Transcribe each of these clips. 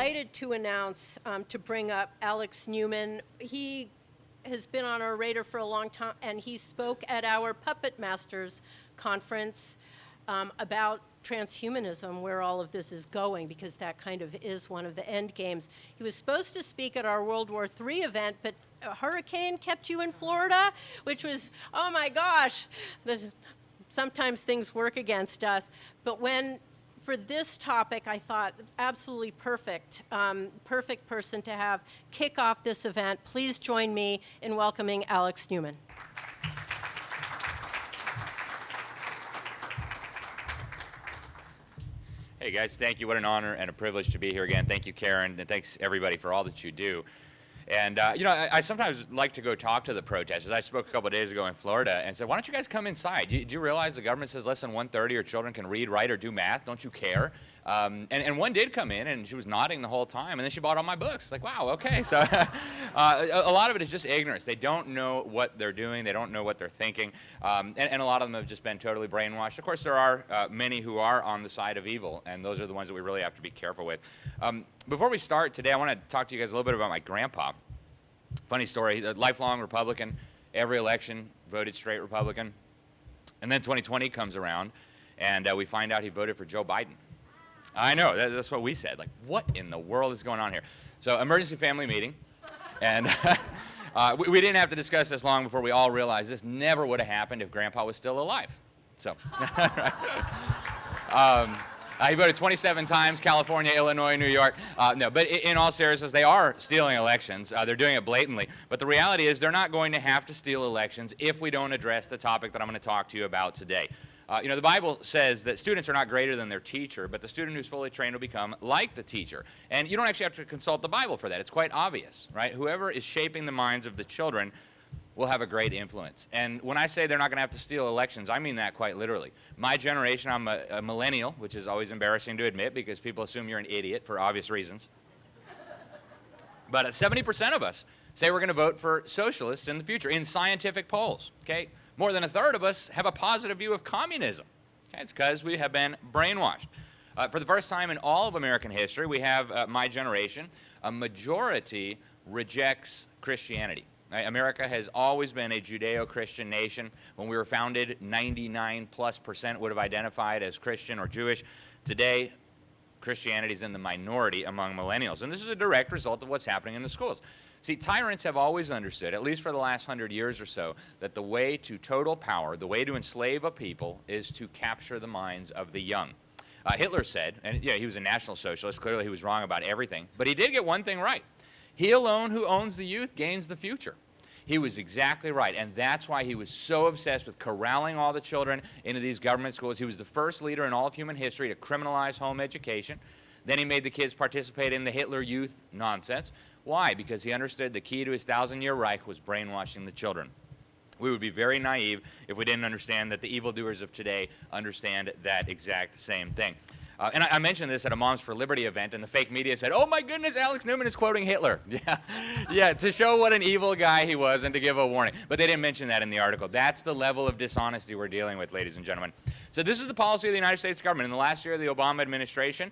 delighted to announce, to bring up Alex Newman. He has been on our radar for a long time, and he spoke at our Puppet Masters conference about transhumanism, where all of this is going, because that kind of is one of the end games. He was supposed to speak at our World War III event, but a hurricane kept you in Florida, which was, oh my gosh, sometimes things work against us. But for this topic, I thought absolutely perfect, perfect person to have kick off this event. Please join me in welcoming Alex Newman. Hey guys, thank you. What an honor and a privilege to be here again. Thank you, Karen, and thanks everybody for all that you do. And you know, I sometimes like to go talk to the protesters. I spoke a couple of days ago in Florida and said, why don't you guys come inside? Do you realize the government says less than 1/3 of your children can read, write, or do math? Don't you care? And one did come in, and she was nodding the whole time, and then she bought all my books. Like, wow, okay. So a lot of it is just ignorance. They don't know what they're doing. They don't know what they're thinking. And a lot of them have just been totally brainwashed. Of course, there are many who are on the side of evil, and those are the ones that we really have to be careful with. Before we start today, I want to talk to you guys a little bit about my grandpa. Funny story, a lifelong Republican, every election voted straight Republican. And then 2020 comes around, and we find out he voted for Joe Biden. I know, that's what we said. Like, what in the world is going on here? So, emergency family meeting, and we didn't have to discuss this long before we all realized this never would have happened if Grandpa was still alive. So, he voted 27 times, California, Illinois, New York. No, but in all seriousness, they are stealing elections. They're doing it blatantly. But the reality is they're not going to have to steal elections if we don't address the topic that I'm going to talk to you about today. You know, the Bible says that students are not greater than their teacher, but the student who's fully trained will become like the teacher. And you don't actually have to consult the Bible for that. It's quite obvious, right? Whoever is shaping the minds of the children will have a great influence. And when I say they're not going to have to steal elections, I mean that quite literally. My generation, I'm a millennial, which is always embarrassing to admit because people assume you're an idiot for obvious reasons. But 70% of us say we're going to vote for socialists in the future in scientific polls, okay? More than 1/3 of us have a positive view of communism. Okay? It's because we have been brainwashed. For the first time in all of American history, we have my generation, a majority rejects Christianity. Right? America has always been a Judeo-Christian nation. When we were founded, 99+% would have identified as Christian or Jewish. Today, Christianity is in the minority among millennials, and this is a direct result of what's happening in the schools. See, tyrants have always understood, at least for the last 100 years or so, that the way to total power, the way to enslave a people, is to capture the minds of the young. Hitler said, and yeah, he was a National Socialist, clearly he was wrong about everything, but he did get one thing right. He alone who owns the youth gains the future. He was exactly right, and that's why he was so obsessed with corralling all the children into these government schools. He was the first leader in all of human history to criminalize home education. Then he made the kids participate in the Hitler Youth nonsense. Why? Because he understood the key to his 1,000-year Reich was brainwashing the children. We would be very naive if we didn't understand that the evildoers of today understand that exact same thing. And I mentioned this at a Moms for Liberty event, and the fake media said, oh my goodness, Alex Newman is quoting Hitler. Yeah, to show what an evil guy he was and to give a warning. But they didn't mention that in the article. That's the level of dishonesty we're dealing with, ladies and gentlemen. So this is the policy of the United States government. In the last year of the Obama administration,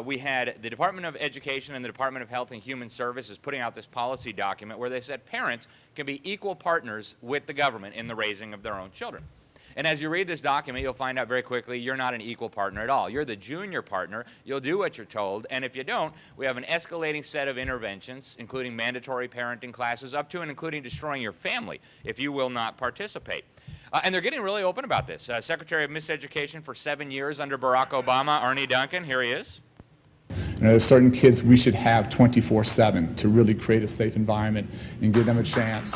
we had the Department of Education and the Department of Health and Human Services putting out this policy document where they said parents can be equal partners with the government in the raising of their own children. And as you read this document, you'll find out very quickly you're not an equal partner at all. You're the junior partner. You'll do what you're told. And if you don't, we have an escalating set of interventions, including mandatory parenting classes, up to and including destroying your family if you will not participate. And they're getting really open about this. Secretary of Miseducation for 7 years under Barack Obama, Arnie Duncan, here he is. You know, there's certain kids we should have 24/7 to really create a safe environment and give them a chance.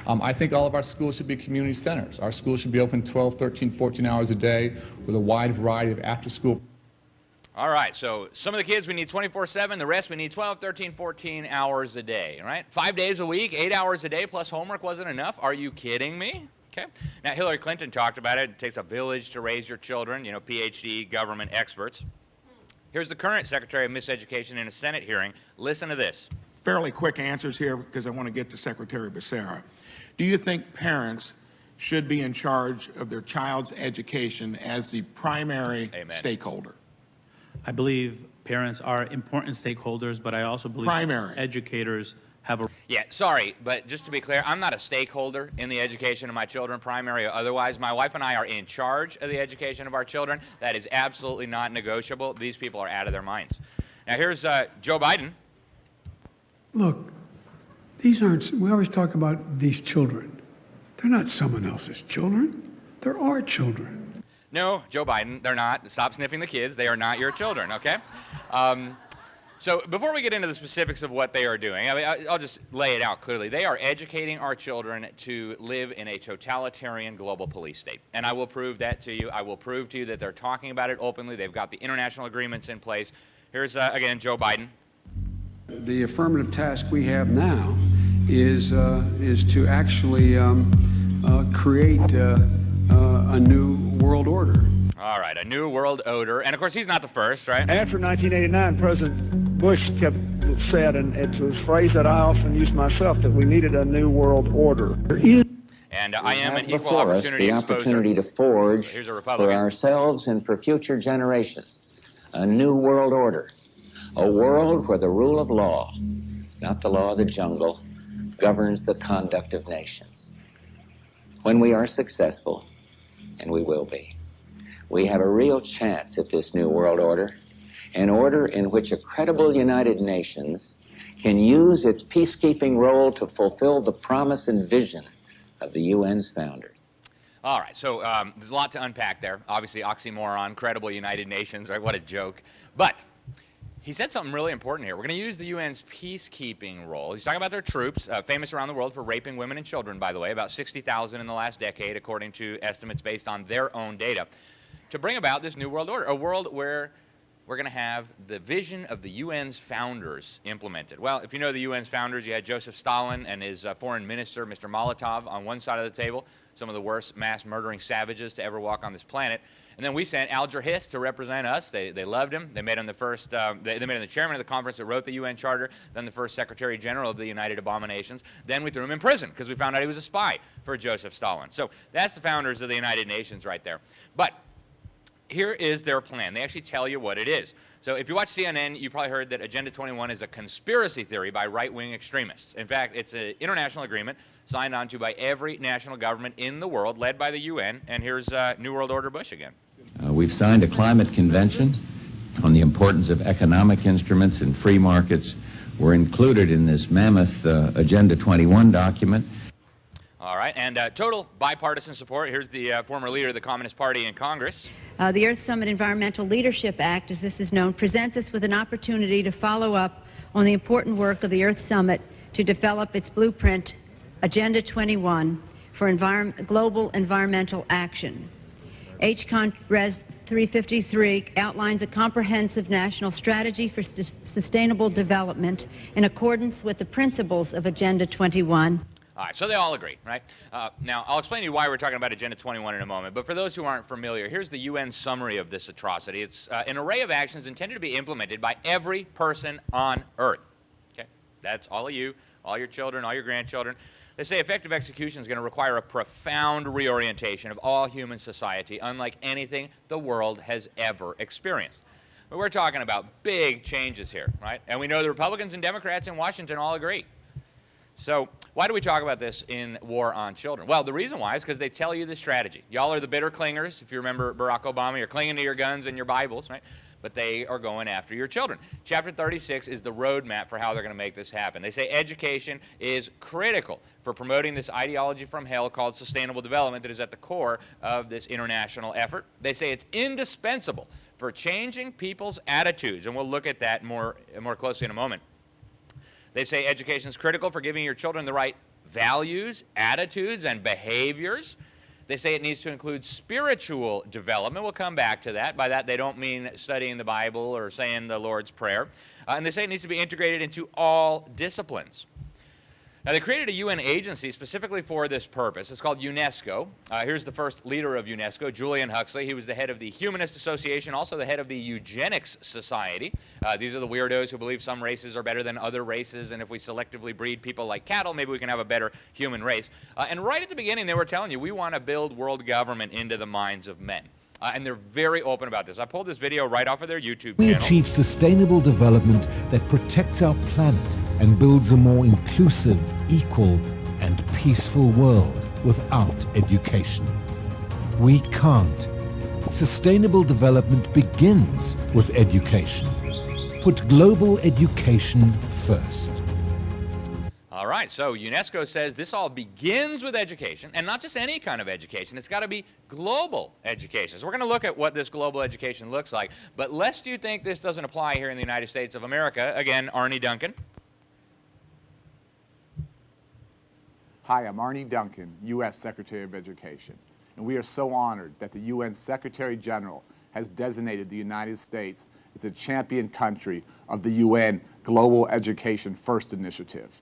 I think all of our schools should be community centers. Our schools should be open 12, 13, 14 hours a day with a wide variety of after-school. All right, so some of the kids we need 24/7, the rest we need 12, 13, 14 hours a day, right? 5 days a week, 8 hours a day plus homework wasn't enough? Are you kidding me? Okay. Now, Hillary Clinton talked about it. It takes a village to raise your children, you know, PhD government experts. Here's the current Secretary of Miseducation in a Senate hearing. Listen to this. Fairly quick answers here because I want to get to Secretary Becerra. Do you think parents should be in charge of their child's education as the primary Amen. stakeholder? I believe Parents are important stakeholders, but I also believe Primary. educators have a Yeah, sorry, but just to be clear, I'm not a stakeholder in the education of my children, primary or otherwise. My wife and I are in charge of the education of our children. That is absolutely not negotiable. These people are out of their minds. Now, here's Joe Biden. Look, these aren't, we always talk about these children. They're not someone else's children. They're our children. No, Joe Biden, they're not. Stop sniffing the kids. They are not your children, okay? So before we get into the specifics of what they are doing, I mean, I'll just lay it out clearly. They are educating our children to live in a totalitarian global police state. And I will prove that to you. I will prove to you that they're talking about it openly. They've got the international agreements in place. Here's, again, Joe Biden. The affirmative task we have now is to actually create a new world order. All right, a new world order. And, of course, he's not the first, right? After 1989, President Bush said, and it's a phrase that I often use myself, that we needed a new world order. And I am an equal before us opportunity the opportunity to forge Here's a for Republican. ourselves and for future generations a new world order, a world where the rule of law, not the law of the jungle, governs the conduct of nations. When we are successful, and we will be, we have a real chance at this new world order, an order in which a credible United Nations can use its peacekeeping role to fulfill the promise and vision of the UN's founders. All right, so there's a lot to unpack there. Obviously, oxymoron, credible United Nations, right? What a joke. But he said something really important here. We're going to use the UN's peacekeeping role. He's talking about their troops, famous around the world for raping women and children, by the way, about 60,000 in the last decade, according to estimates based on their own data, to bring about this new world order, a world where we're going to have the vision of the UN's founders implemented. Well, if you know the UN's founders, you had Joseph Stalin and his foreign minister, Mr. Molotov, on one side of the table, some of the worst mass murdering savages to ever walk on this planet. And then we sent Alger Hiss to represent us. They loved him. They made him the first, they made him the chairman of the conference that wrote the UN Charter, then the first Secretary General of the United Abominations. Then we threw him in prison because we found out he was a spy for Joseph Stalin. So that's the founders of the United Nations right there. But here is their plan. They actually tell you what it is. So if you watch CNN, you probably heard that Agenda 21 is a conspiracy theory by right-wing extremists. In fact, it's an international agreement signed onto by every national government in the world, led by the UN. And here's New World Order Bush again. We've signed a climate convention on the importance of economic instruments and free markets. We're included in this mammoth Agenda 21 document. All right, and total bipartisan support. Here's the former leader of the Communist Party in Congress. The Earth Summit Environmental Leadership Act, as this is known, presents us with an opportunity to follow up on the important work of the Earth Summit to develop its blueprint, Agenda 21, for global environmental action. HCON Res 353 outlines a comprehensive national strategy for sustainable development in accordance with the principles of Agenda 21. All right, so they all agree, right? Now, I'll explain to you why we're talking about Agenda 21 in a moment, but for those who aren't familiar, here's the UN summary of this atrocity. It's an array of actions intended to be implemented by every person on Earth. Okay? That's all of you, all your children, all your grandchildren. They say effective execution is going to require a profound reorientation of all human society, unlike anything the world has ever experienced. But we're talking about big changes here, right? And we know the Republicans and Democrats in Washington all agree. So why do we talk about this in War on Children? Well, the reason why is because they tell you the strategy. Y'all are the bitter clingers. If you remember Barack Obama, you're clinging to your guns and your Bibles, right? But they are going after your children. Chapter 36 is the roadmap for how they're going to make this happen. They say education is critical for promoting this ideology from hell called sustainable development that is at the core of this international effort. They say it's indispensable for changing people's attitudes, and we'll look at that more closely in a moment. They say education is critical for giving your children the right values, attitudes, and behaviors. They say it needs to include spiritual development. We'll come back to that. By that, they don't mean studying the Bible or saying the Lord's Prayer. And they say it needs to be integrated into all disciplines. Now, they created a UN agency specifically for this purpose. It's called UNESCO. Here's the first leader of UNESCO, Julian Huxley. He was the head of the Humanist Association, also the head of the Eugenics Society. These are the weirdos who believe some races are better than other races, and if we selectively breed people like cattle, maybe we can have a better human race. And right at the beginning, they were telling you, we want to build world government into the minds of men. and they're very open about this. I pulled this video right off of their YouTube We channel. achieve sustainable development that protects our planet and builds a more inclusive, equal, and peaceful world without education. We can't. Sustainable development begins with education. Put global education first. All right, so UNESCO says this all begins with education, and not just any kind of education. It's got to be global education. So we're going to look at what this global education looks like. But lest you think this doesn't apply here in the United States of America, again, Arnie Duncan. Hi, I'm Arnie Duncan, U.S. Secretary of Education, and we are so honored that the UN Secretary General has designated the United States as a champion country of the UN Global Education First Initiative.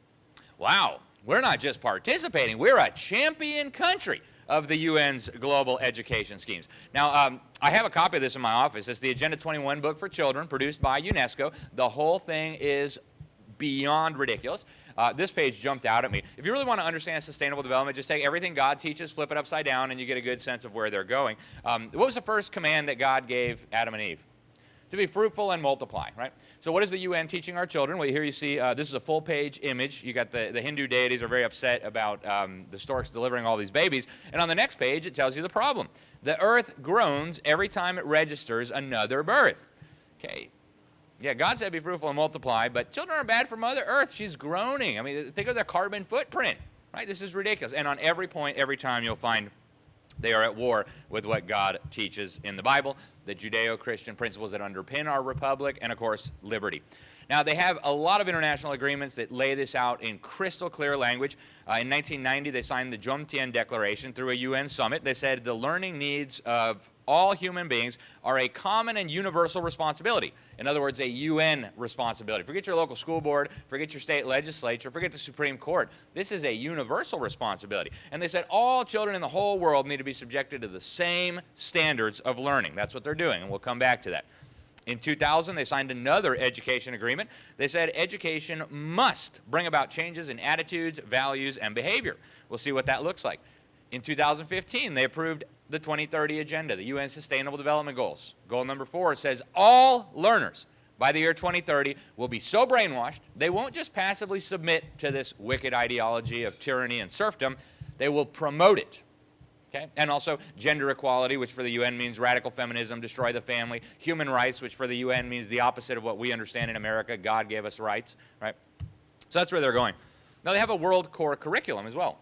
Wow, we're not just participating, we're a champion country of the UN's global education schemes. Now, I have a copy of this in my office. It's the Agenda 21 book for children, produced by UNESCO. The whole thing is beyond ridiculous. This page jumped out at me. If you really want to understand sustainable development, just take everything God teaches, flip it upside down, and you get a good sense of where they're going. What was the first command that God gave Adam and Eve? To be fruitful and multiply, right? So what is the UN teaching our children? Well, here you see, this is a full-page image. You got the Hindu deities are very upset about the storks delivering all these babies. And on the next page, it tells you the problem. The earth groans every time it registers another birth. Okay. Yeah, God said be fruitful and multiply, but children are bad for Mother Earth. She's groaning. I mean, think of their carbon footprint, right? This is ridiculous. And on every point, every time, you'll find they are at war with what God teaches in the Bible, the Judeo-Christian principles that underpin our republic, and of course, liberty. Now, they have a lot of international agreements that lay this out in crystal clear language. In 1990, they signed the Jomtien Declaration through a UN summit. They said the learning needs of all human beings are a common and universal responsibility. In other words, a UN responsibility. Forget your local school board, forget your state legislature, forget the Supreme Court. This is a universal responsibility. And they said all children in the whole world need to be subjected to the same standards of learning. That's what they're doing, and we'll come back to that. In 2000, they signed another education agreement. They said education must bring about changes in attitudes, values, and behavior. We'll see what that looks like. In 2015, they approved the 2030 Agenda, the UN Sustainable Development Goals. Goal number 4 says all learners by the year 2030 will be so brainwashed they won't just passively submit to this wicked ideology of tyranny and serfdom, they will promote it. Okay? And also gender equality, which for the UN means radical feminism, destroy the family. Human rights, which for the UN means the opposite of what we understand in America. God gave us rights, right? So that's where they're going. Now they have a World Core curriculum as well.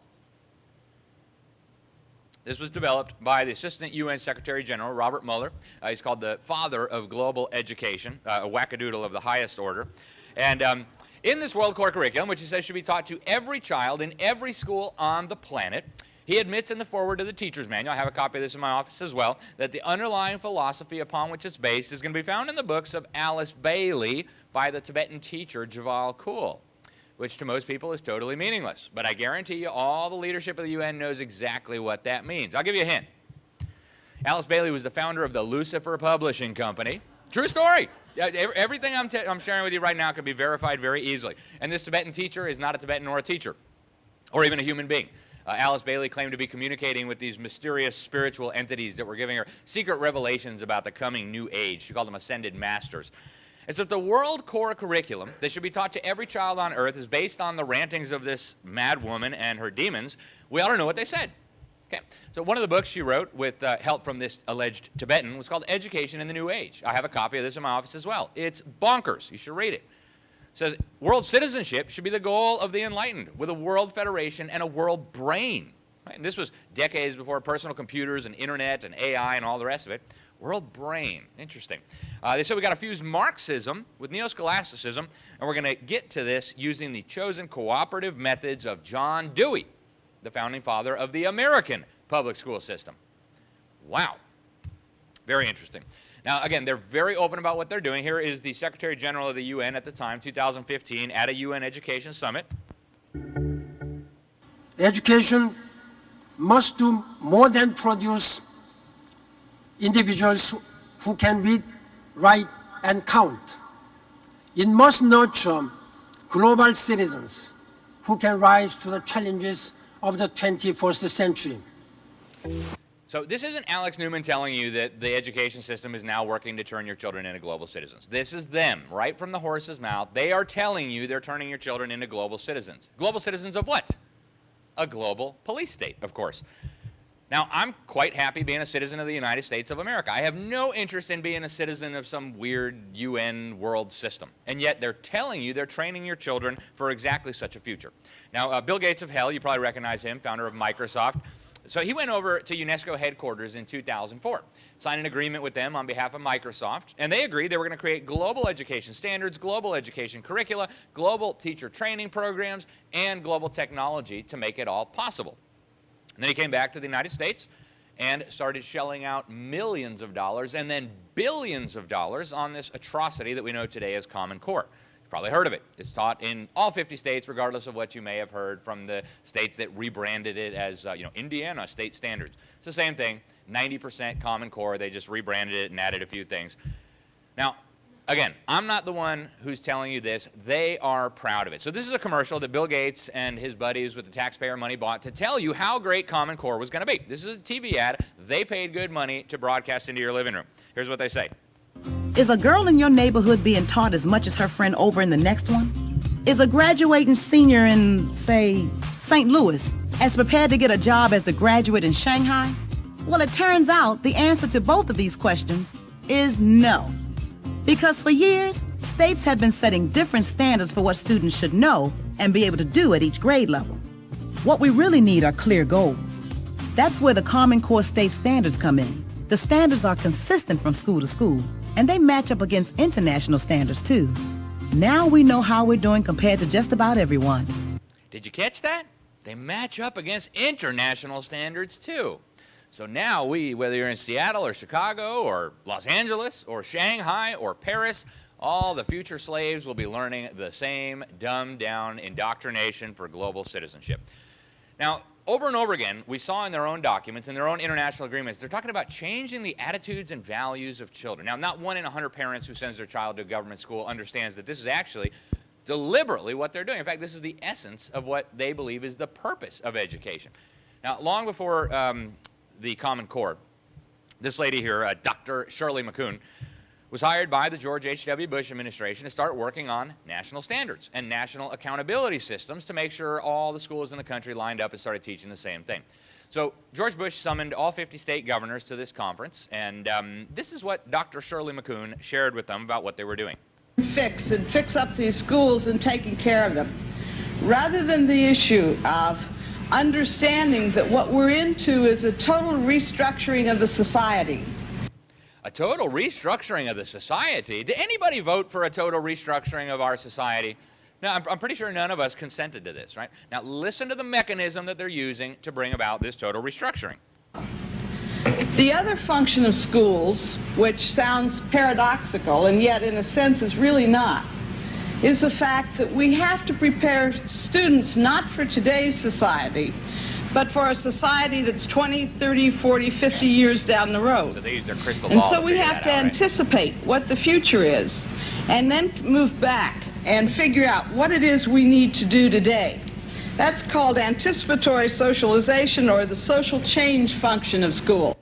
This was developed by the Assistant UN Secretary General, Robert Mueller. He's called the father of global education, a wackadoodle of the highest order. And in this World Core curriculum, which he says should be taught to every child in every school on the planet, he admits in the foreword to the teacher's manual, I have a copy of this in my office as well, that the underlying philosophy upon which it's based is going to be found in the books of Alice Bailey by the Tibetan teacher Jawal Kul, which to most people is totally meaningless. But I guarantee you all the leadership of the UN knows exactly what that means. I'll give you a hint. Alice Bailey was the founder of the Lucifer Publishing Company. True story. Everything I'm sharing with you right now can be verified very easily. And this Tibetan teacher is not a Tibetan or a teacher, or even a human being. Alice Bailey claimed to be communicating with these mysterious spiritual entities that were giving her secret revelations about the coming new age. She called them ascended masters. And so if the World Core curriculum that should be taught to every child on earth is based on the rantings of this mad woman and her demons, we ought to know what they said. Okay. So one of the books she wrote with help from this alleged Tibetan was called Education in the New Age. I have a copy of this in my office as well. It's bonkers. You should read it. It says, world citizenship should be the goal of the enlightened, with a world federation and a world brain. Right? And this was decades before personal computers and internet and AI and all the rest of it. World brain. Interesting. They said we got to fuse Marxism with neo-scholasticism, and we're going to get to this using the chosen cooperative methods of John Dewey, the founding father of the American public school system. Wow. Very interesting. Now, again, they're very open about what they're doing. Here is the Secretary General of the UN at the time, 2015, at a UN Education Summit. Education must do more than produce individuals who can read, write, and count. It must nurture global citizens who can rise to the challenges of the 21st century. So this isn't Alex Newman telling you that the education system is now working to turn your children into global citizens. This is them, right from the horse's mouth. They are telling you they're turning your children into global citizens. Global citizens of what? A global police state, of course. Now, I'm quite happy being a citizen of the United States of America. I have no interest in being a citizen of some weird UN world system. And yet they're telling you they're training your children for exactly such a future. Now, Bill Gates of hell, you probably recognize him, founder of Microsoft. So he went over to UNESCO headquarters in 2004, signed an agreement with them on behalf of Microsoft, and they agreed they were going to create global education standards, global education curricula, global teacher training programs, and global technology to make it all possible. And then he came back to the United States and started shelling out millions of dollars and then billions of dollars on this atrocity that we know today as Common Core. You've probably heard of it. It's taught in all 50 states, regardless of what you may have heard from the states that rebranded it as, Indiana state standards. It's the same thing, 90% Common Core. They just rebranded it and added a few things. Now, again, I'm not the one who's telling you this. They are proud of it. So this is a commercial that Bill Gates and his buddies with the taxpayer money bought to tell you how great Common Core was going to be. This is a TV ad. They paid good money to broadcast into your living room. Here's what they say. Is a girl in your neighborhood being taught as much as her friend over in the next one? Is a graduating senior in, say, St. Louis as prepared to get a job as the graduate in Shanghai? Well, it turns out the answer to both of these questions is no. Because for years, states have been setting different standards for what students should know and be able to do at each grade level. What we really need are clear goals. That's where the Common Core state standards come in. The standards are consistent from school to school, and they match up against international standards too. Now we know how we're doing compared to just about everyone. Did you catch that? They match up against international standards too. So now whether you're in Seattle or Chicago or Los Angeles or Shanghai or Paris, all the future slaves will be learning the same dumbed-down indoctrination for global citizenship. Now, over and over again, we saw in their own documents, in their own international agreements, they're talking about changing the attitudes and values of children. Now, not 1 in 100 parents who sends their child to a government school understands that this is actually deliberately what they're doing. In fact, this is the essence of what they believe is the purpose of education. Now, long before the Common Core, this lady here, Dr. Shirley McCoon, was hired by the George H.W. Bush administration to start working on national standards and national accountability systems to make sure all the schools in the country lined up and started teaching the same thing. So George Bush summoned all 50 state governors to this conference, and this is what Dr. Shirley McCoon shared with them about what they were doing. Fix up these schools and taking care of them, rather than the issue of understanding that what we're into is a total restructuring of the society. A total restructuring of the society? Did anybody vote for a total restructuring of our society? No, I'm pretty sure none of us consented to this, right? Now listen to the mechanism that they're using to bring about this total restructuring. The other function of schools, which sounds paradoxical and yet in a sense is really not, is the fact that we have to prepare students not for today's society, but for a society that's 20, 30, 40, 50 years down the road. So they use their crystal ball. And so we have to anticipate what the future is, and then move back and figure out what it is we need to do today. That's called anticipatory socialization, or the social change function of school.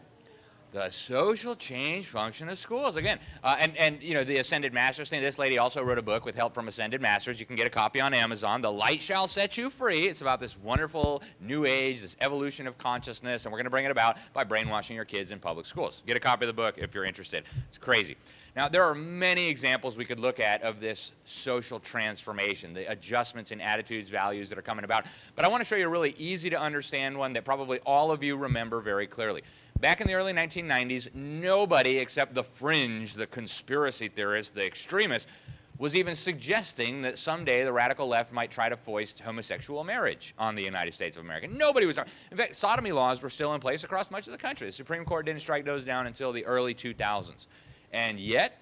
The social change function of schools. Again, and the Ascended Masters thing, this lady also wrote a book with help from Ascended Masters. You can get a copy on Amazon. The Light Shall Set You Free. It's about this wonderful new age, this evolution of consciousness, and we're going to bring it about by brainwashing your kids in public schools. Get a copy of the book if you're interested. It's crazy. Now, there are many examples we could look at of this social transformation, the adjustments in attitudes, values that are coming about. But I want to show you a really easy to understand one that probably all of you remember very clearly. Back in the early 1990s, nobody except the fringe, the conspiracy theorists, the extremists, was even suggesting that someday the radical left might try to foist homosexual marriage on the United States of America. Nobody was. In fact, sodomy laws were still in place across much of the country. The Supreme Court didn't strike those down until the early 2000s. And yet,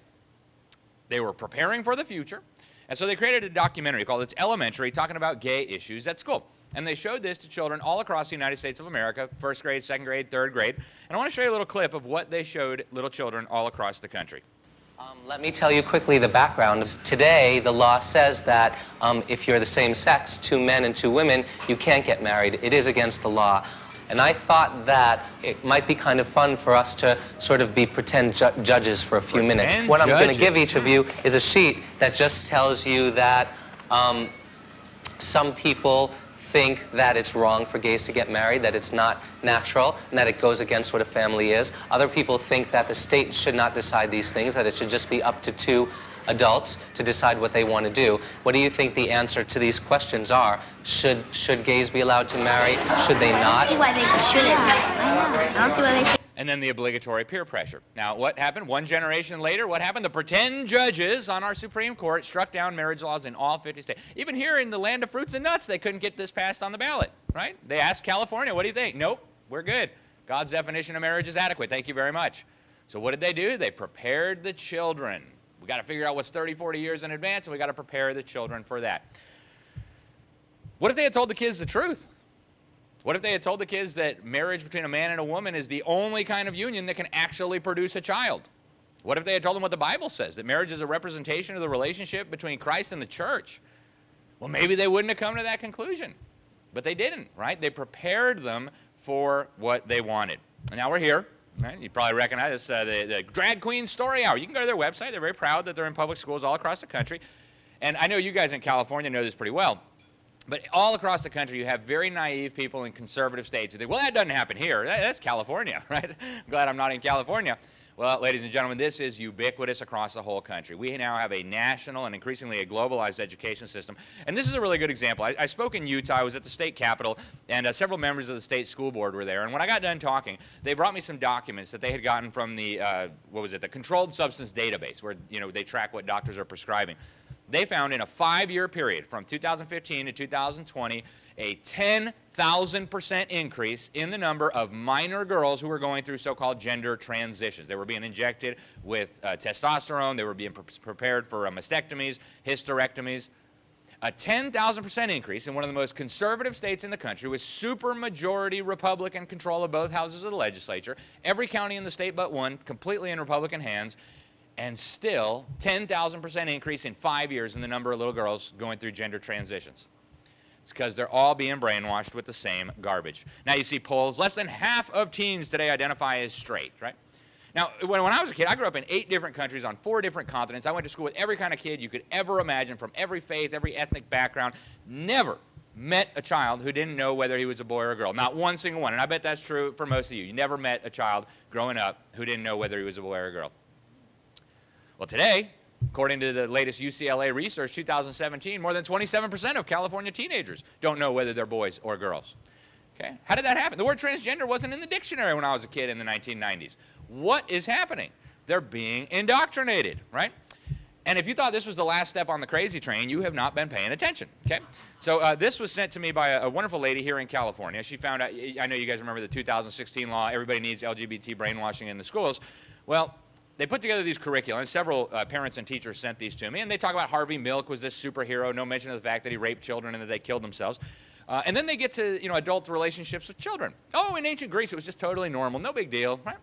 they were preparing for the future. And so they created a documentary called It's Elementary, talking about gay issues at school. And they showed this to children all across the United States of America, first grade, second grade, third grade. And I want to show you a little clip of what they showed little children all across the country. Let me tell you quickly the background. Today, the law says that if you're the same sex, 2 men and 2 women, you can't get married. It is against the law. And I thought that it might be kind of fun for us to sort of be pretend judges for a few minutes. What I'm going to give each of you is a sheet that just tells you that some people think that it's wrong for gays to get married, that it's not natural, and that it goes against what a family is. Other people think that the state should not decide these things, that it should just be up to two adults to decide what they want to do. What do you think the answer to these questions are? Should gays be allowed to marry? Should they not? I don't see why they shouldn't. I don't see why they should. And then the obligatory peer pressure. Now, what happened? One generation later, what happened? The pretend judges on our Supreme Court struck down marriage laws in all 50 states. Even here in the land of fruits and nuts, they couldn't get this passed on the ballot, right? They asked California, what do you think? Nope, we're good. God's definition of marriage is adequate. Thank you very much. So what did they do? They prepared the children. We got to figure out what's 30, 40 years in advance, and we got to prepare the children for that. What if they had told the kids the truth? What if they had told the kids that marriage between a man and a woman is the only kind of union that can actually produce a child? What if they had told them what the Bible says, that marriage is a representation of the relationship between Christ and the church? Well, maybe they wouldn't have come to that conclusion. But they didn't, right? They prepared them for what they wanted. And now we're here. Right? You probably recognize this, the Drag Queen Story Hour. You can go to their website. They're very proud that they're in public schools all across the country. And I know you guys in California know this pretty well. But all across the country, you have very naive people in conservative states who think, well, that doesn't happen here. That's California, right? I'm glad I'm not in California. Well, ladies and gentlemen, this is ubiquitous across the whole country. We now have a national and increasingly a globalized education system. And this is a really good example. I spoke in Utah. I was at the state capitol, and several members of the state school board were there. And when I got done talking, they brought me some documents that they had gotten from the, the Controlled Substance Database, where they track what doctors are prescribing. They found in a 5-year period, from 2015 to 2020, a 10,000% increase in the number of minor girls who were going through so-called gender transitions. They were being injected with testosterone. They were being prepared for mastectomies, hysterectomies. A 10,000% increase in one of the most conservative states in the country with supermajority Republican control of both houses of the legislature. Every county in the state but one completely in Republican hands. And still, 10,000% increase in 5 years in the number of little girls going through gender transitions. It's because they're all being brainwashed with the same garbage. Now you see polls, less than half of teens today identify as straight, right? Now, when I was a kid, I grew up in 8 different countries on 4 different continents. I went to school with every kind of kid you could ever imagine from every faith, every ethnic background. Never met a child who didn't know whether he was a boy or a girl. Not one single one. And I bet that's true for most of you. You never met a child growing up who didn't know whether he was a boy or a girl. Well, today, according to the latest UCLA research, 2017, more than 27% of California teenagers don't know whether they're boys or girls. Okay? How did that happen? The word transgender wasn't in the dictionary when I was a kid in the 1990s. What is happening? They're being indoctrinated, right? And if you thought this was the last step on the crazy train, you have not been paying attention, okay? So this was sent to me by a wonderful lady here in California. She found out, I know you guys remember the 2016 law, everybody needs LGBT brainwashing in the schools. Well, they put together these curricula, and several parents and teachers sent these to me, and they talk about Harvey Milk was this superhero, no mention of the fact that he raped children and that they killed themselves. And then they get to, adult relationships with children. Oh, in ancient Greece, it was just totally normal, no big deal, right?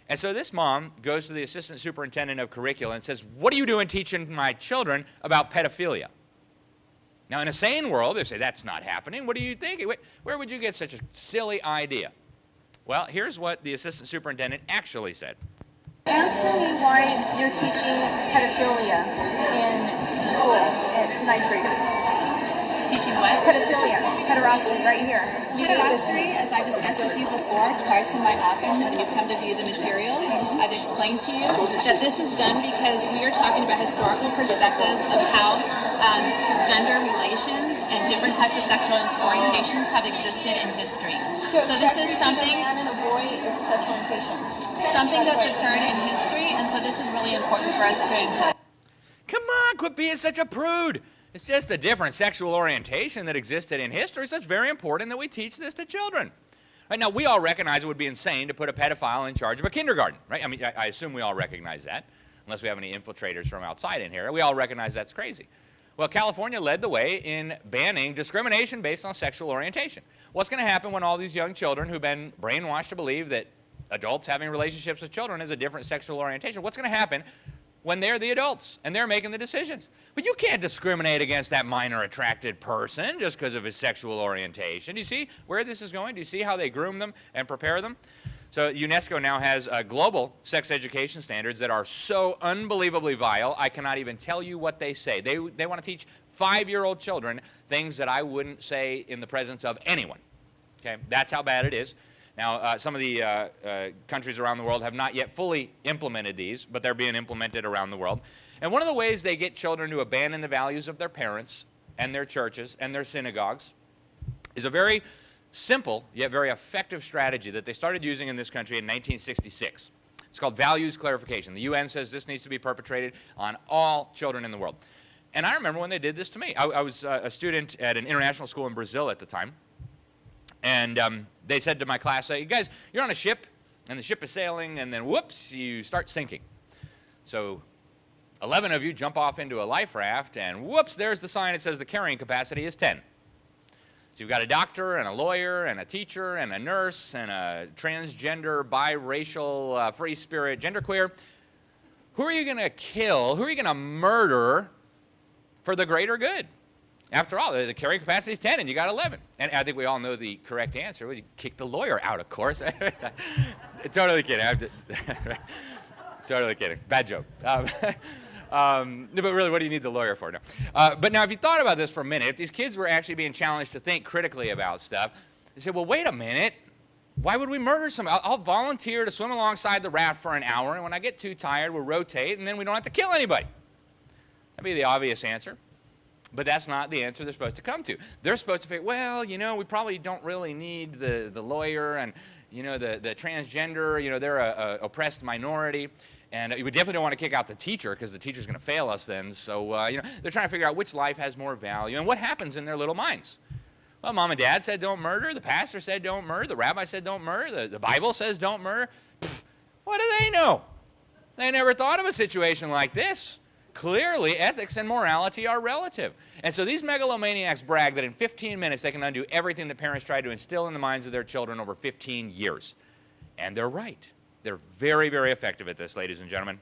And so this mom goes to the assistant superintendent of curricula and says, what are you doing teaching my children about pedophilia? Now, in a sane world, they say, that's not happening. What do you think? Where would you get such a silly idea? Well, here's what the assistant superintendent actually said. Answer me why you're teaching pedophilia in school to ninth graders. Teaching what? Pedophilia. Pederasty, right here. Pederasty, as I discussed with you before, twice in my office when you come to view the materials, I've explained to you that this is done because we are talking about historical perspectives of how gender relations and different types of sexual orientations have existed in history. So this is something... A man and a boy is a sexual orientation. Something that's occurred in history, and so this is really important for us to include. Come on, quit being such a prude. It's just a different sexual orientation that existed in history, so it's very important that we teach this to children. Right now, we all recognize it would be insane to put a pedophile in charge of a kindergarten, right? I mean, I assume we all recognize that, unless we have any infiltrators from outside in here. We all recognize that's crazy. Well, California led the way in banning discrimination based on sexual orientation. What's going to happen when all these young children who've been brainwashed to believe that adults having relationships with children is a different sexual orientation? What's going to happen when they're the adults and they're making the decisions. But you can't discriminate against that minor attracted person just because of his sexual orientation. Do you see where this is going? Do you see how they groom them and prepare them? So UNESCO now has global sex education standards that are so unbelievably vile, I cannot even tell you what they say. They want to teach 5-year-old children things that I wouldn't say in the presence of anyone. Okay, that's how bad it is. Now, some of the countries around the world have not yet fully implemented these, but they're being implemented around the world. And one of the ways they get children to abandon the values of their parents and their churches and their synagogues is a very simple yet very effective strategy that they started using in this country in 1966. It's called values clarification. The UN says this needs to be perpetrated on all children in the world. And I remember when they did this to me. I was a student at an international school in Brazil at the time. And they said to my class, "You guys, you're on a ship, and the ship is sailing, and then whoops, you start sinking. So 11 of you jump off into a life raft, and whoops, there's the sign that says the carrying capacity is 10. So you've got a doctor, and a lawyer, and a teacher, and a nurse, and a transgender, biracial, free spirit, genderqueer. Who are you going to kill? Who are you going to murder for the greater good? After all, the carrying capacity is 10, and you got 11. And I think we all know the correct answer. Well, you kick the lawyer out, of course. Totally kidding. Totally kidding. Bad joke. But really, what do you need the lawyer for? No. But now, if you thought about this for a minute, if these kids were actually being challenged to think critically about stuff, they said, well, wait a minute. Why would we murder somebody? I'll volunteer to swim alongside the raft for an hour, and when I get too tired, we'll rotate, and then we don't have to kill anybody. That'd be the obvious answer. But that's not the answer they're supposed to come to. They're supposed to think, well, you know, we probably don't really need the lawyer and, you know, the transgender, you know, they're a oppressed minority. And we definitely don't want to kick out the teacher because the teacher's going to fail us then. So, you know, they're trying to figure out which life has more value and what happens in their little minds. Well, mom and dad said don't murder. The pastor said don't murder. The rabbi said don't murder. The Bible says don't murder. Pfft, what do they know? They never thought of a situation like this. Clearly, ethics and morality are relative. And so these megalomaniacs brag that in 15 minutes they can undo everything that parents tried to instill in the minds of their children over 15 years. And they're right. They're very, very effective at this, ladies and gentlemen.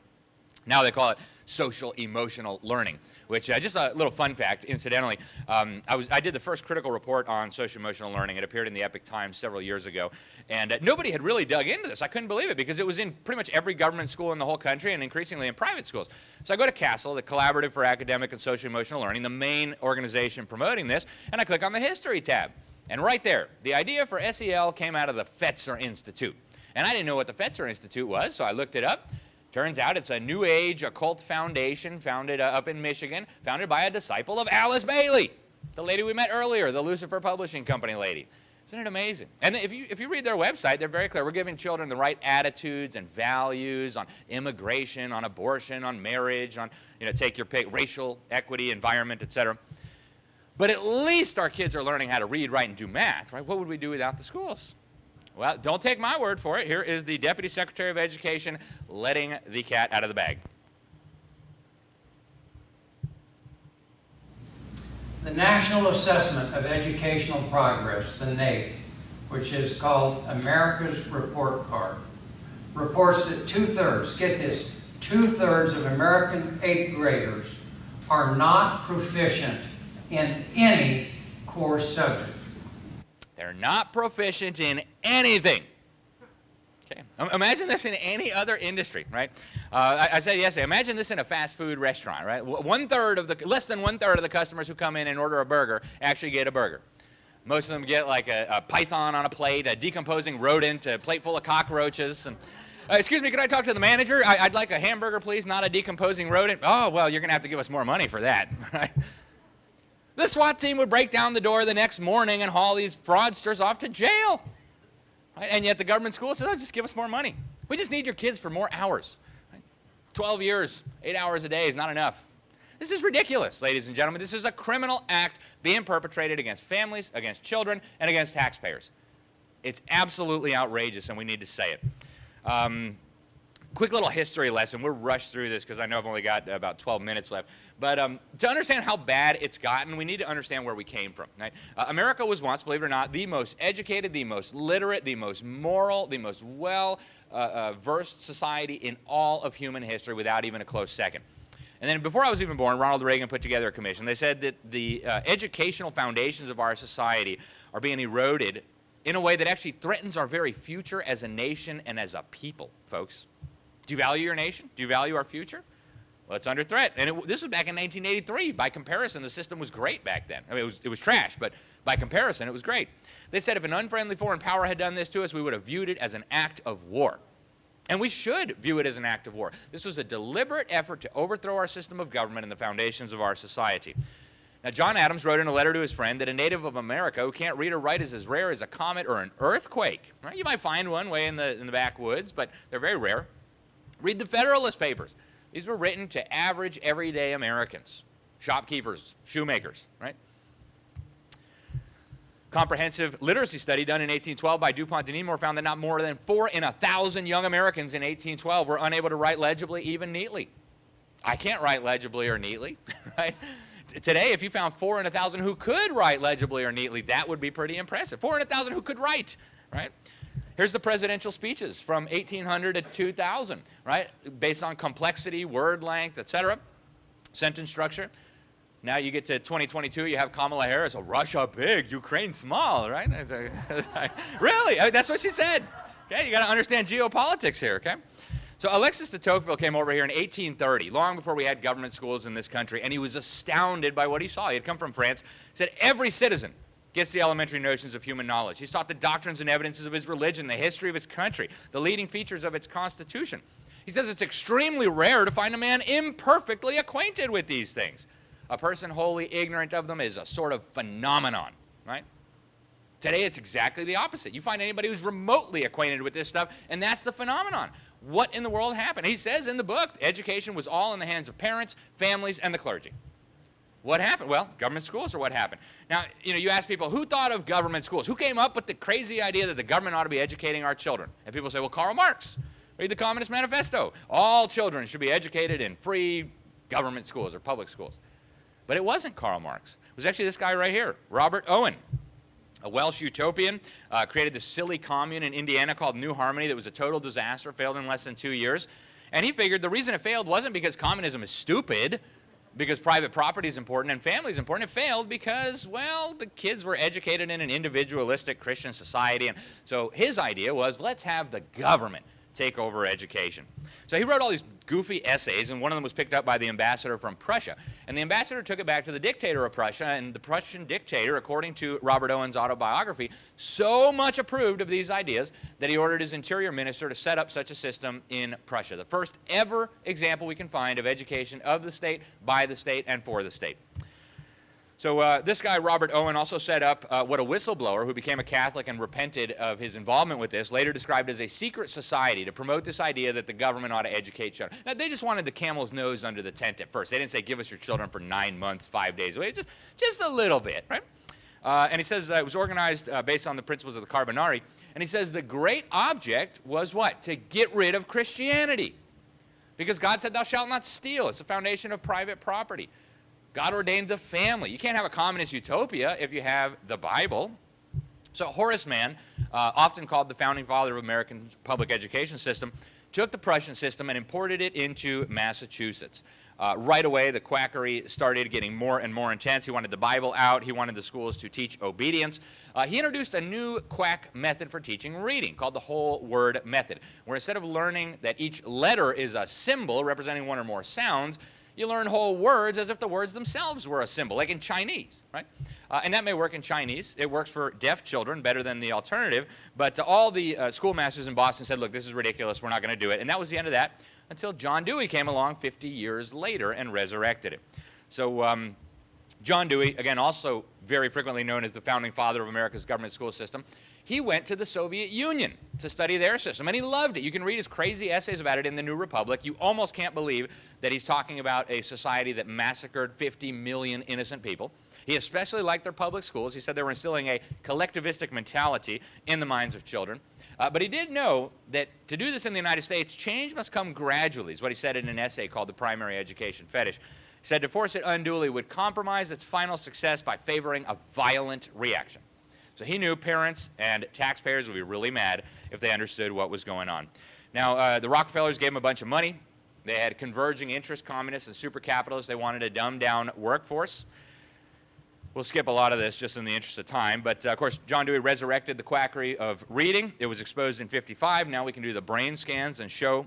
Now they call it social emotional learning, which just a little fun fact, incidentally, I did the first critical report on social emotional learning. It appeared in the Epic Times several years ago, and nobody had really dug into this. I couldn't believe it because it was in pretty much every government school in the whole country and increasingly in private schools. So I go to CASEL, the Collaborative for Academic and Social Emotional Learning, the main organization promoting this, and I click on the History tab. And right there, the idea for SEL came out of the Fetzer Institute. And I didn't know what the Fetzer Institute was, so I looked it up. Turns out it's a New Age occult foundation founded up in Michigan, founded by a disciple of Alice Bailey, the lady we met earlier, the Lucifer Publishing Company lady. Isn't it amazing? And if you read their website, they're very clear. We're giving children the right attitudes and values on immigration, on abortion, on marriage, on, you know, take your pick, racial equity, environment, etc. But at least our kids are learning how to read, write, and do math, right? What would we do without the schools? Well, don't take my word for it. Here is the Deputy Secretary of Education letting the cat out of the bag. The National Assessment of Educational Progress, the NAEP, which is called America's Report Card, reports that two-thirds, get this, two-thirds of American 8th graders are not proficient in any core subject. They're not proficient in anything. Okay. Imagine this in any other industry, right? I said yesterday, imagine this in a fast food restaurant, right? Less than one third of the customers who come in and order a burger actually get a burger. Most of them get like a python on a plate, a decomposing rodent, a plate full of cockroaches. And, excuse me, can I talk to the manager? I'd like a hamburger, please, not a decomposing rodent. Oh, well, you're going to have to give us more money for that, right? The SWAT team would break down the door the next morning and haul these fraudsters off to jail. Right? And yet the government school says, oh, just give us more money. We just need your kids for more hours. Right? 12 years, 8 hours a day is not enough. This is ridiculous, ladies and gentlemen. This is a criminal act being perpetrated against families, against children, and against taxpayers. It's absolutely outrageous, and we need to say it. quick little history lesson. We'll rush through this because I know I've only got about 12 minutes left. But to understand how bad it's gotten, we need to understand where we came from. Right? America was once, believe it or not, the most educated, the most literate, the most moral, the most well-versed society in all of human history without even a close second. And then before I was even born, Ronald Reagan put together a commission. They said that the educational foundations of our society are being eroded in a way that actually threatens our very future as a nation and as a people, folks. Do you value your nation? Do you value our future? Well, it's under threat. And this was back in 1983. By comparison, the system was great back then. I mean, it was trash, but by comparison, it was great. They said if an unfriendly foreign power had done this to us, we would have viewed it as an act of war. And we should view it as an act of war. This was a deliberate effort to overthrow our system of government and the foundations of our society. Now, John Adams wrote in a letter to his friend that a native of America who can't read or write is as rare as a comet or an earthquake. Right? You might find one way in the backwoods, but they're very rare. Read the Federalist Papers. These were written to average, everyday Americans, shopkeepers, shoemakers, right? Comprehensive literacy study done in 1812 by DuPont de Nemours found that not more than 4 in 1,000 young Americans in 1812 were unable to write legibly, even neatly. I can't write legibly or neatly, right? Today, if you found 4 in 1,000 who could write legibly or neatly, that would be pretty impressive. 4 in 1,000 who could write, right? Here's the presidential speeches from 1800 to 2000, right? Based on complexity, word length, etc., sentence structure. Now you get to 2022, you have Kamala Harris, Russia big, Ukraine small, right? Really? I mean, that's what she said. Okay, you got to understand geopolitics here, okay? So Alexis de Tocqueville came over here in 1830, long before we had government schools in this country, and he was astounded by what he saw. He had come from France. He said every citizen gets the elementary notions of human knowledge. He's taught the doctrines and evidences of his religion, the history of his country, the leading features of its constitution. He says it's extremely rare to find a man imperfectly acquainted with these things. A person wholly ignorant of them is a sort of phenomenon, right? Today, it's exactly the opposite. You find anybody who's remotely acquainted with this stuff, and that's the phenomenon. What in the world happened? He says in the book, education was all in the hands of parents, families, and the clergy. What happened? Well, government schools are what happened. Now, you ask people, who thought of government schools? Who came up with the crazy idea that the government ought to be educating our children? And people say, well, Karl Marx. Read the Communist Manifesto. All children should be educated in free government schools or public schools. But it wasn't Karl Marx. It was actually this guy right here, Robert Owen, a Welsh utopian, created this silly commune in Indiana called New Harmony that was a total disaster, failed in less than 2 years. And he figured the reason it failed wasn't because communism is stupid, because private property is important and family is important. It failed because, well, the kids were educated in an individualistic Christian society. And so his idea was, let's have the government take over education. So he wrote all these goofy essays, and one of them was picked up by the ambassador from Prussia. And the ambassador took it back to the dictator of Prussia, and the Prussian dictator, according to Robert Owen's autobiography, so much approved of these ideas that he ordered his interior minister to set up such a system in Prussia. The first ever example we can find of education of the state, by the state, and for the state. So this guy, Robert Owen, also set up what a whistleblower who became a Catholic and repented of his involvement with this, later described as a secret society to promote this idea that the government ought to educate children. Now, they just wanted the camel's nose under the tent at first. They didn't say, give us your children for 9 months, 5 days away, just a little bit, right? And he says it was organized based on the principles of the Carbonari. And he says the great object was what? To get rid of Christianity. Because God said, thou shalt not steal. It's the foundation of private property. God ordained the family. You can't have a communist utopia if you have the Bible. So Horace Mann, often called the founding father of American public education system, took the Prussian system and imported it into Massachusetts. Right away, the quackery started getting more and more intense. He wanted the Bible out. He wanted the schools to teach obedience. He introduced a new quack method for teaching reading called the whole word method, where instead of learning that each letter is a symbol representing one or more sounds, you learn whole words as if the words themselves were a symbol, like in Chinese, right? And that may work in Chinese. It works for deaf children better than the alternative. But all the schoolmasters in Boston said, look, this is ridiculous. We're not going to do it. And that was the end of that until John Dewey came along 50 years later and resurrected it. So John Dewey, again, also very frequently known as the founding father of America's government school system, he went to the Soviet Union to study their system, and he loved it. You can read his crazy essays about it in the New Republic. You almost can't believe that he's talking about a society that massacred 50 million innocent people. He especially liked their public schools. He said they were instilling a collectivistic mentality in the minds of children. But he did know that to do this in the United States, change must come gradually, is what he said in an essay called The Primary Education Fetish. He said to force it unduly would compromise its final success by favoring a violent reaction. So he knew parents and taxpayers would be really mad if they understood what was going on. Now, the Rockefellers gave him a bunch of money. They had converging interest communists and super capitalists. They wanted a dumbed-down workforce. We'll skip a lot of this just in the interest of time, but of course, John Dewey resurrected the quackery of reading. It was exposed in '55. Now we can do the brain scans and show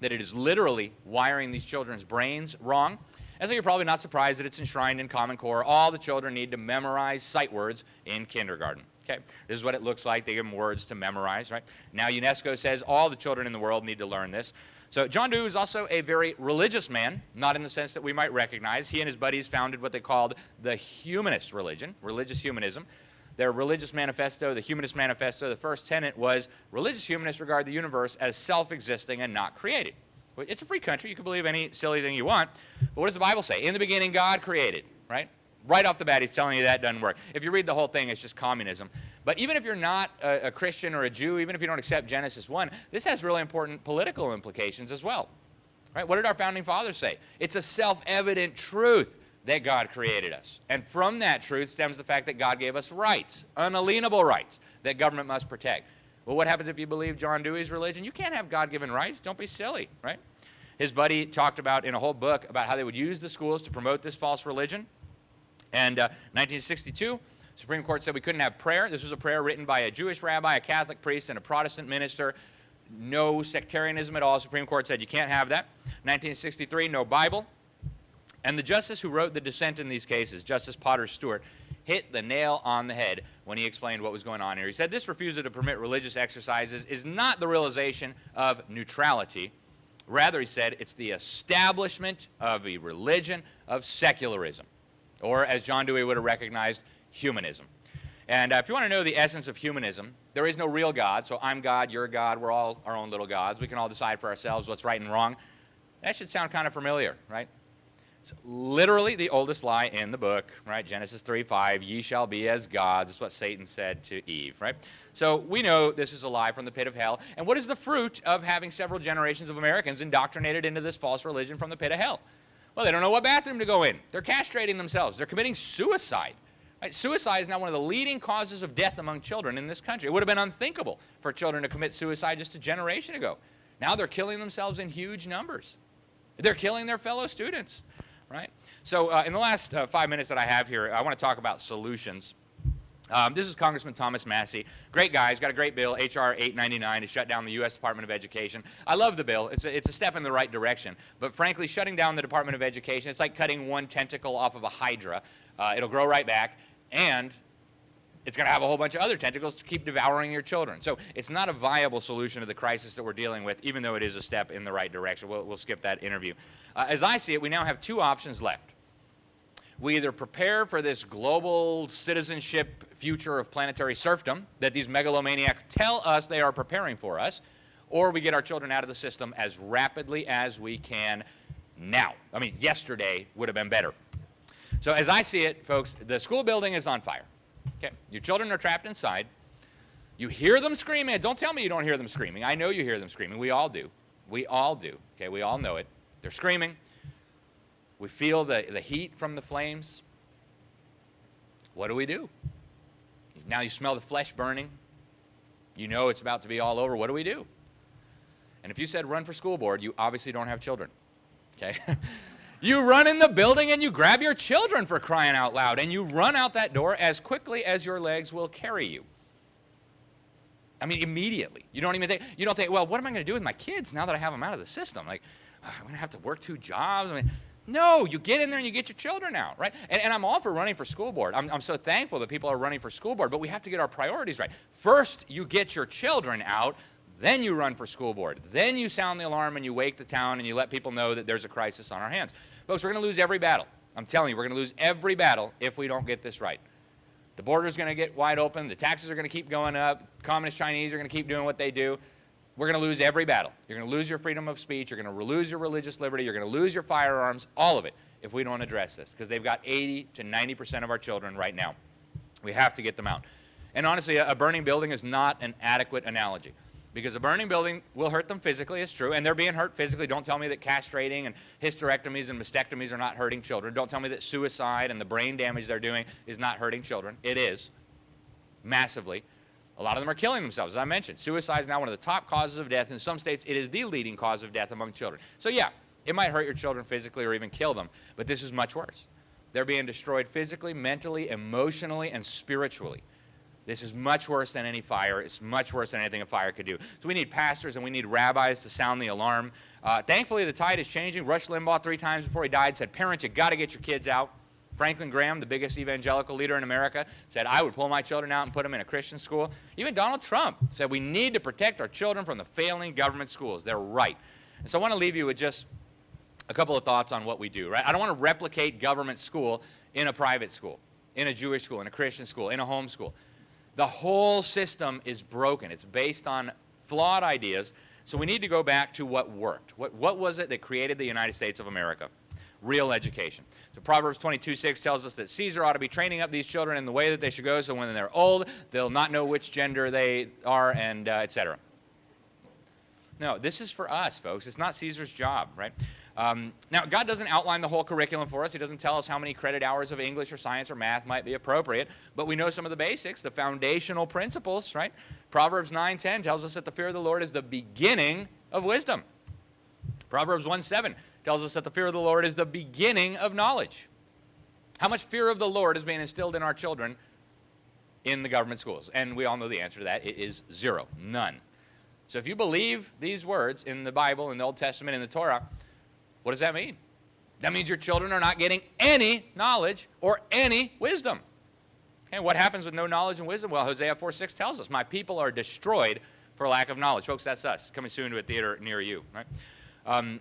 that it is literally wiring these children's brains wrong. And so you're probably not surprised that it's enshrined in Common Core. All the children need to memorize sight words in kindergarten. Okay, this is what it looks like. They give them words to memorize, right? Now UNESCO says all the children in the world need to learn this. So John Dewey was also a very religious man, not in the sense that we might recognize. He and his buddies founded what they called the humanist religion, religious humanism. Their religious manifesto, the Humanist Manifesto, the first tenet was religious humanists regard the universe as self-existing and not created. It's a free country. You can believe any silly thing you want. But what does the Bible say? In the beginning, God created, right? Right off the bat, he's telling you that doesn't work. If you read the whole thing, it's just communism. But even if you're not a Christian or a Jew, even if you don't accept Genesis 1, this has really important political implications as well. Right? What did our founding fathers say? It's a self-evident truth that God created us. And from that truth stems the fact that God gave us rights, unalienable rights, that government must protect. Well, what happens if you believe John Dewey's religion? You can't have God-given rights. Don't be silly, right? His buddy talked about in a whole book about how they would use the schools to promote this false religion. And 1962, Supreme Court said we couldn't have prayer. This was a prayer written by a Jewish rabbi, a Catholic priest, and a Protestant minister. No sectarianism at all. Supreme Court said you can't have that. 1963, no Bible. And the justice who wrote the dissent in these cases, Justice Potter Stewart, hit the nail on the head when he explained what was going on here. He said this refusal to permit religious exercises is not the realization of neutrality. Rather, he said, it's the establishment of a religion of secularism, or as John Dewey would have recognized, humanism. And if you want to know the essence of humanism, there is no real God. So I'm God, you're God, we're all our own little gods. We can all decide for ourselves what's right and wrong. That should sound kind of familiar, right? It's literally the oldest lie in the book, right? Genesis 3:5, ye shall be as gods. That's what Satan said to Eve, right? So we know this is a lie from the pit of hell. And what is the fruit of having several generations of Americans indoctrinated into this false religion from the pit of hell? Well, they don't know what bathroom to go in. They're castrating themselves. They're committing suicide. Right? Suicide is now one of the leading causes of death among children in this country. It would have been unthinkable for children to commit suicide just a generation ago. Now they're killing themselves in huge numbers. They're killing their fellow students, right? So in the last 5 minutes that I have here, I want to talk about solutions. This is Congressman Thomas Massey. Great guy. He's got a great bill, H.R. 899, to shut down the U.S. Department of Education. I love the bill. It's a step in the right direction. But frankly, shutting down the Department of Education, it's like cutting one tentacle off of a hydra. It'll grow right back, and it's going to have a whole bunch of other tentacles to keep devouring your children. So it's not a viable solution to the crisis that we're dealing with, even though it is a step in the right direction. We'll skip that interview. As I see it, we now have two options left. We either prepare for this global citizenship future of planetary serfdom that these megalomaniacs tell us they are preparing for us, or we get our children out of the system as rapidly as we can now. I mean, yesterday would have been better. So as I see it, folks, the school building is on fire. Okay, your children are trapped inside. You hear them screaming. Don't tell me you don't hear them screaming. I know you hear them screaming. We all do. We all do. Okay, we all know it. They're screaming. We feel the heat from the flames. What do? Now you smell the flesh burning. You know it's about to be all over. What do? And if you said run for school board, you obviously don't have children. Okay? You run in the building and you grab your children, for crying out loud, and you run out that door as quickly as your legs will carry you. I mean, immediately. You don't think, well, what am I going to do with my kids now that I have them out of the system? Like, I'm going to have to work 2 jobs. I mean, no, you get in there and you get your children out, right? And I'm all for running for school board. I'm so thankful that people are running for school board, but we have to get our priorities right. First, you get your children out, then you run for school board. Then you sound the alarm and you wake the town and you let people know that there's a crisis on our hands. Folks, we're going to lose every battle. I'm telling you, we're going to lose every battle if we don't get this right. The border's going to get wide open. The taxes are going to keep going up. Communist Chinese are going to keep doing what they do. We're going to lose every battle. You're going to lose your freedom of speech. You're going to lose your religious liberty. You're going to lose your firearms, all of it, if we don't address this, because they've got 80 to 90% of our children right now. We have to get them out. And honestly, a burning building is not an adequate analogy, because a burning building will hurt them physically, it's true, and they're being hurt physically. Don't tell me that castrating and hysterectomies and mastectomies are not hurting children. Don't tell me that suicide and the brain damage they're doing is not hurting children. It is, massively. A lot of them are killing themselves, as I mentioned. Suicide is now one of the top causes of death. In some states, it is the leading cause of death among children. So yeah, it might hurt your children physically or even kill them, but this is much worse. They're being destroyed physically, mentally, emotionally, and spiritually. This is much worse than any fire. It's much worse than anything a fire could do. So we need pastors and we need rabbis to sound the alarm. Thankfully, the tide is changing. Rush Limbaugh, 3 times before he died, said, parents, you got to get your kids out. Franklin Graham, the biggest evangelical leader in America, said, I would pull my children out and put them in a Christian school. Even Donald Trump said, we need to protect our children from the failing government schools. They're right. And so I want to leave you with just a couple of thoughts on what we do, right? I don't want to replicate government school in a private school, in a Jewish school, in a Christian school, in a home school. The whole system is broken. It's based on flawed ideas. So we need to go back to what worked. What was it that created the United States of America? Real education. So Proverbs 22:6 tells us that Caesar ought to be training up these children in the way that they should go, so when they're old, they'll not know which gender they are, and etc. No, this is for us, folks. It's not Caesar's job, right? Now, God doesn't outline the whole curriculum for us. He doesn't tell us how many credit hours of English or science or math might be appropriate, but we know some of the basics, the foundational principles, right? Proverbs 9:10 tells us that the fear of the Lord is the beginning of wisdom. Proverbs 1:7 tells us that the fear of the Lord is the beginning of knowledge. How much fear of the Lord is being instilled in our children in the government schools? And we all know the answer to that. It is zero, none. So if you believe these words in the Bible, in the Old Testament, in the Torah, what does that mean? That means your children are not getting any knowledge or any wisdom. Okay, what happens with no knowledge and wisdom? Well, Hosea 4:6 tells us, my people are destroyed for lack of knowledge. Folks, that's us, coming soon to a theater near you, right?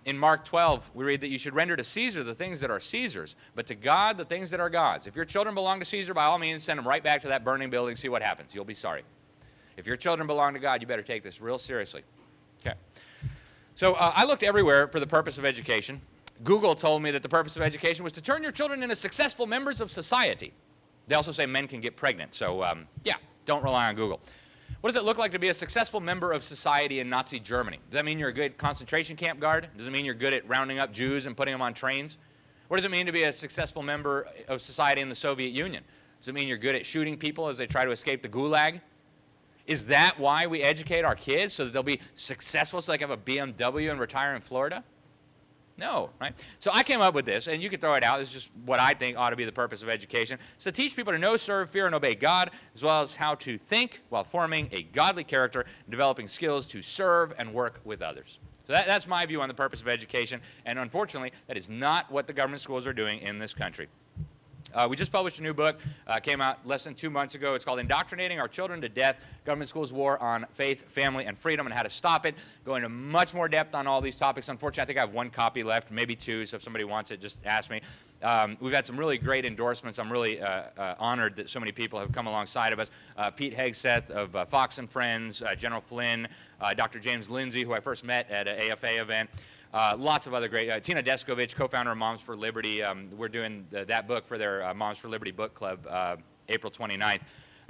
In Mark 12, we read that you should render to Caesar the things that are Caesar's, but to God the things that are God's. If your children belong to Caesar, by all means, send them right back to that burning building, see what happens. You'll be sorry. If your children belong to God, you better take this real seriously. Okay. So I looked everywhere for the purpose of education. Google told me that the purpose of education was to turn your children into successful members of society. They also say men can get pregnant, so yeah, don't rely on Google. What does it look like to be a successful member of society in Nazi Germany? Does that mean you're a good concentration camp guard? Does it mean you're good at rounding up Jews and putting them on trains? What does it mean to be a successful member of society in the Soviet Union? Does it mean you're good at shooting people as they try to escape the gulag? Is that why we educate our kids, so that they'll be successful, so they can have a BMW and retire in Florida? No, right? So I came up with this, and you can throw it out. This is just what I think ought to be the purpose of education. It's to teach people to know, serve, fear, and obey God, as well as how to think while forming a godly character and developing skills to serve and work with others. So that's my view on the purpose of education, and unfortunately, that is not what the government schools are doing in this country. We just published a new book, came out less than 2 months ago. It's called Indoctrinating Our Children to Death, Government Schools' War on Faith, Family, and Freedom, and How to Stop It. Go into much more depth on all these topics. Unfortunately, I think I have 1 copy left, maybe 2, so if somebody wants it, just ask me. We've had some really great endorsements. I'm really honored that so many people have come alongside of us. Pete Hegseth of Fox and Friends, General Flynn, Dr. James Lindsay, who I first met at an AFA event. Lots of other great, Tina Deskovich, co-founder of Moms for Liberty. We're doing that book for their Moms for Liberty book club April 29th.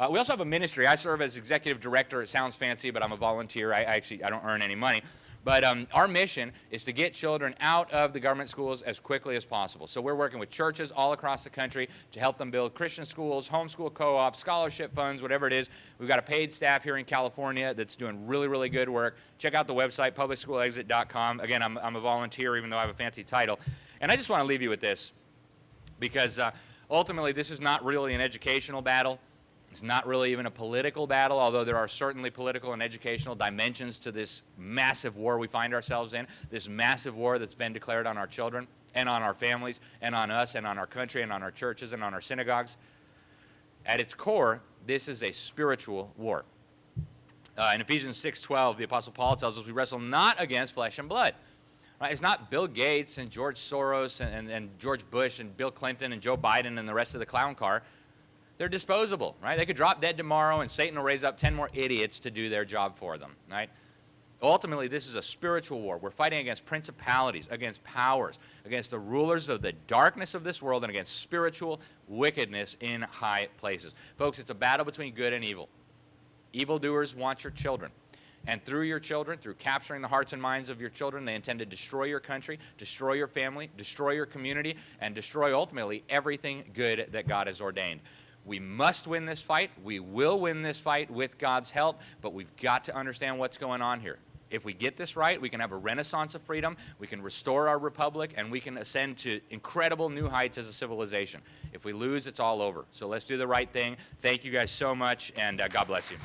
We also have a ministry. I serve as executive director. It sounds fancy, but I'm a volunteer. I don't earn any money. But our mission is to get children out of the government schools as quickly as possible. So we're working with churches all across the country to help them build Christian schools, homeschool co-ops, scholarship funds, whatever it is. We've got a paid staff here in California that's doing really, really good work. Check out the website, publicschoolexit.com. Again, I'm a volunteer, even though I have a fancy title. And I just want to leave you with this, because ultimately this is not really an educational battle. It's not really even a political battle, although there are certainly political and educational dimensions to this massive war we find ourselves in, this massive war that's been declared on our children and on our families and on us and on our country and on our churches and on our synagogues. At its core, this is a spiritual war. In Ephesians 6:12, the Apostle Paul tells us we wrestle not against flesh and blood. Right? It's not Bill Gates and George Soros and George Bush and Bill Clinton and Joe Biden and the rest of the clown car. They're disposable, right? They could drop dead tomorrow and Satan will raise up 10 more idiots to do their job for them, right? Ultimately, this is a spiritual war. We're fighting against principalities, against powers, against the rulers of the darkness of this world, and against spiritual wickedness in high places. Folks, it's a battle between good and evil. Evildoers want your children. And through your children, through capturing the hearts and minds of your children, they intend to destroy your country, destroy your family, destroy your community, and destroy ultimately everything good that God has ordained. We must win this fight. We will win this fight with God's help, but we've got to understand what's going on here. If we get this right, we can have a renaissance of freedom, we can restore our republic, and we can ascend to incredible new heights as a civilization. If we lose, it's all over. So let's do the right thing. Thank you guys so much, and God bless you.